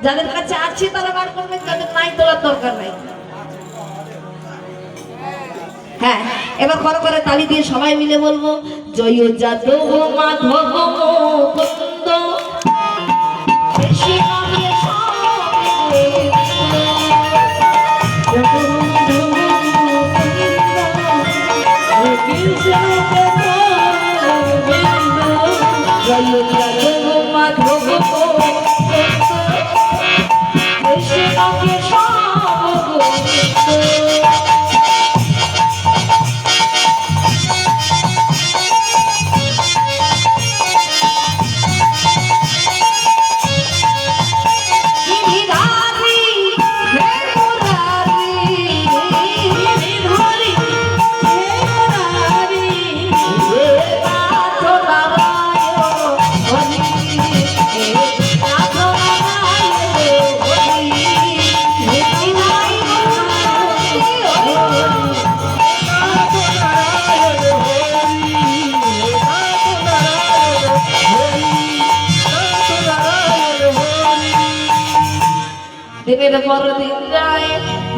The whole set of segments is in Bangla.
যাদের কাছে আছে তারা বার করবেন, যাদের নাই তোলার দরকার নাই। হ্যাঁ, এবার করে তালি দিয়ে সবাই মিলে বলবো, জয় যাদব মাধব মুকুন্দ দিনের পর দিন যায়,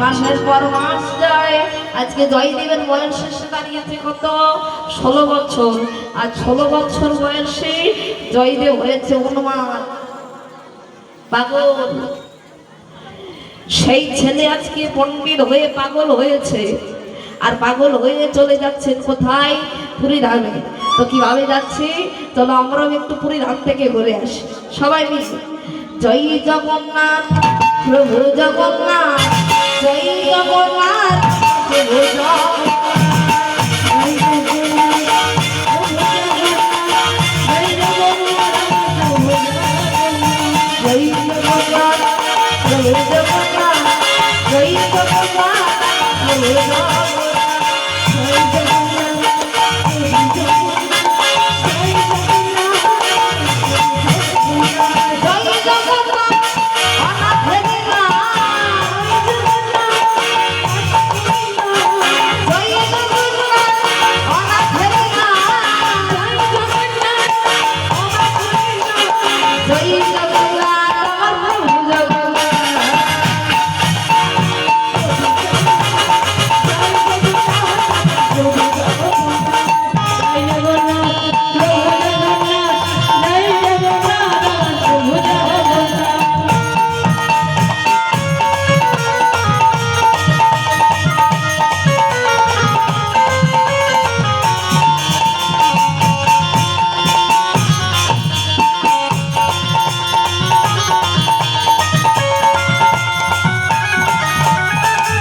মাসের পর মাস যায়। আজকে জয়দেবের বয়স শেষে দাঁড়িয়েছে কত? 16 বছর। আর 16 বছর বয়সে জয়দেব হয়েছে উন্মাদ, পাগল। সেই ছেলে আজকে পণ্ডিত হয়ে পাগল হয়েছে, আর পাগল হয়ে চলে যাচ্ছেন কোথায়? পুরী ধামে। তো কিভাবে যাচ্ছে? চলো আমরাও একটু পুরী ধাম থেকে ঘুরে আসি সবাই মিলে। জয় জগন্নাথ প্রভু জগন্নাথ, জয় জগন্নাথ প্রভু জগন্নাথ,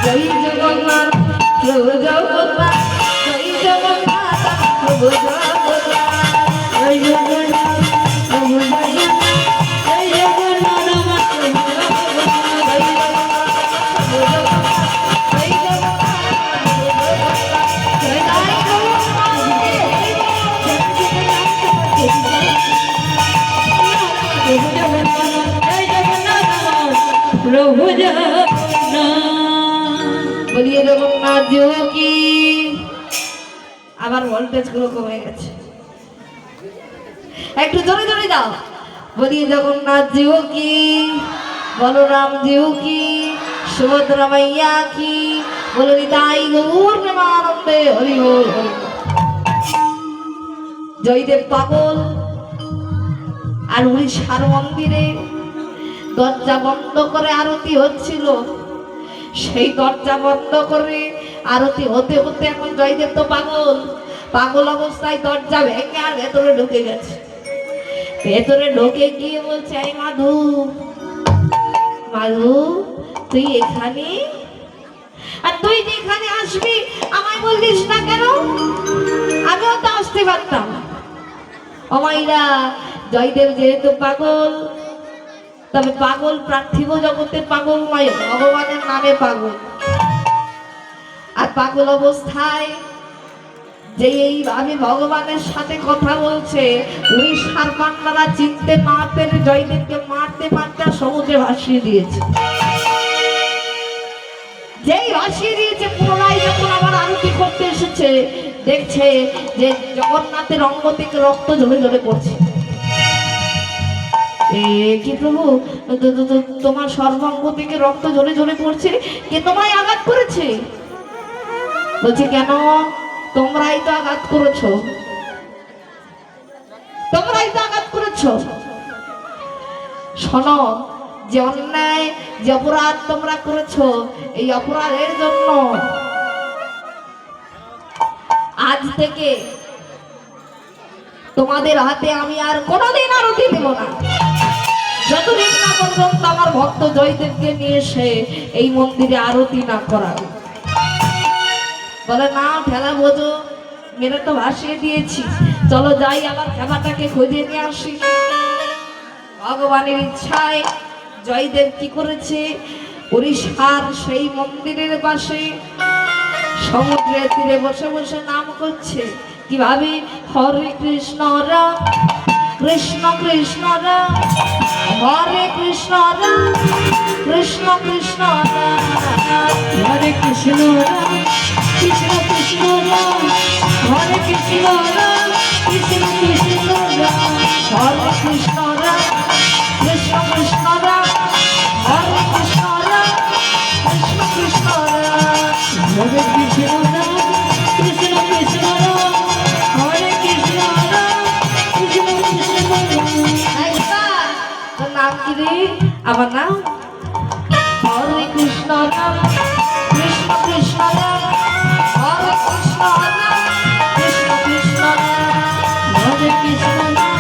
জয় জগন্নাথ প্রভু জগন্নাথ, জয় জগন্নাথ প্রভু জগন্নাথ। বলিয়ে জগন্নাথ জিউ কি। আবার ভোল্টেজ গুলো কমে গেছে, একটু জোরে জোরে দাও। বলিয়ে জগন্নাথ জিউ কি, বলরাম জিউ কি, সুভদ্রা মাইয়া কি, বলো নিতাই গৌর প্রেমানন্দে হরি বল হরি। জয়দেব পাগল, আর উড়িষ্যার মন্দিরে দরজা বন্ধ করে আরতি হচ্ছিল। সেই দরজা বন্ধ করে আরতি হতে হতে এখন জয়দেব তো পাগল, পাগল অবস্থায় দরজা ভেঙে আর ভেতরে ঢুকে গেছে। ভেতরে ঢুকে গিয়ে বলছে, এই মাধু, মাধু তুই এখানে? আর তুই যে এখানে আসবি আমায় বললিস না কেন? আমিও তো আসতে পারতাম। ও মাইরা, জয়দেব যেহেতু পাগল, তবে পাগল পার্থিব জগতে পাগল নয়, ভগবানের নামে পাগল। আর পাগল অবস্থায় যে এইভাবে ভগবানের সাথে কথা বলছে, উড়িষ্যার পান্ডারা চিনতে না পেরে জয়দেবকে মারতে মারতে সমুদ্রে ভাসিয়ে দিয়েছে। যেই ভাসিয়ে দিয়েছে, পুনরায় যখন আবার আরতি করতে এসেছে, দেখছে যে জগন্নাথের অঙ্গ থেকে রক্ত ঝরে ঝরে পড়ছে। এ কি প্রভু, তোমার সর্বাঙ্গ থেকে রক্ত ঝরে ঝরে পড়ছে, কে তোমায় আঘাত করেছে? বলছে কেন, তোমরাই তো আঘাত করেছো, তোমরাই তো আঘাত করেছো। শোনো, যে অন্যায় যে অপরাধ তোমরা করেছো, এই অপরাধের জন্য আজ থেকে তোমাদের হাতে আমি আর কোনোদিন আরতি দেব না, যতদিন না পর্যন্ত আমার ভক্ত জয়দেবকে নিয়ে এসে এই মন্দিরে আরতি না করাবে। বলে না, ঠেলা বোঝো, মেরে তো ভাসিয়ে দিয়েছি, চলো যাই আবার খেলাটাকে খুঁজে নিয়ে আসি। ভগবানের ইচ্ছায় জয়দেব কি করেছে, উড়িষ্যার সেই মন্দিরের পাশে সমুদ্রের তীরে বসে বসে নাম করছে। কিভাবে? হরে কৃষ্ণ রাম কৃষ্ণ কৃষ্ণ রাম, হরে কৃষ্ণ রাম কৃষ্ণ কৃষ্ণ রাম, হরে কৃষ্ণ রাম কৃষ্ণ কৃষ্ণ রাম, হরে কৃষ্ণ রাম কৃষ্ণ কৃষ্ণ রাম, হরে কৃষ্ণ রাম কৃষ্ণ কৃষ্ণ রাম, হরে কৃষ্ণ রাম কৃষ্ণ কৃষ্ণ রাম, হরে কৃষ্ণ রাম কৃষ্ণ কৃষ্ণ রাম, হরে কৃষ্ণ রাম কৃষ্ণ কৃষ্ণ রাম। তোর নাম কি রে? আমার নাম হরে কৃষ্ণ রাম কৃষ্ণ কৃষ্ণ রাম, হরে কৃষ্ণ রাম কৃষ্ণ কৃষ্ণ রাম, হরে কৃষ্ণ রাম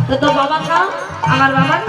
তো তোর বাবার নাম? আমার বাবার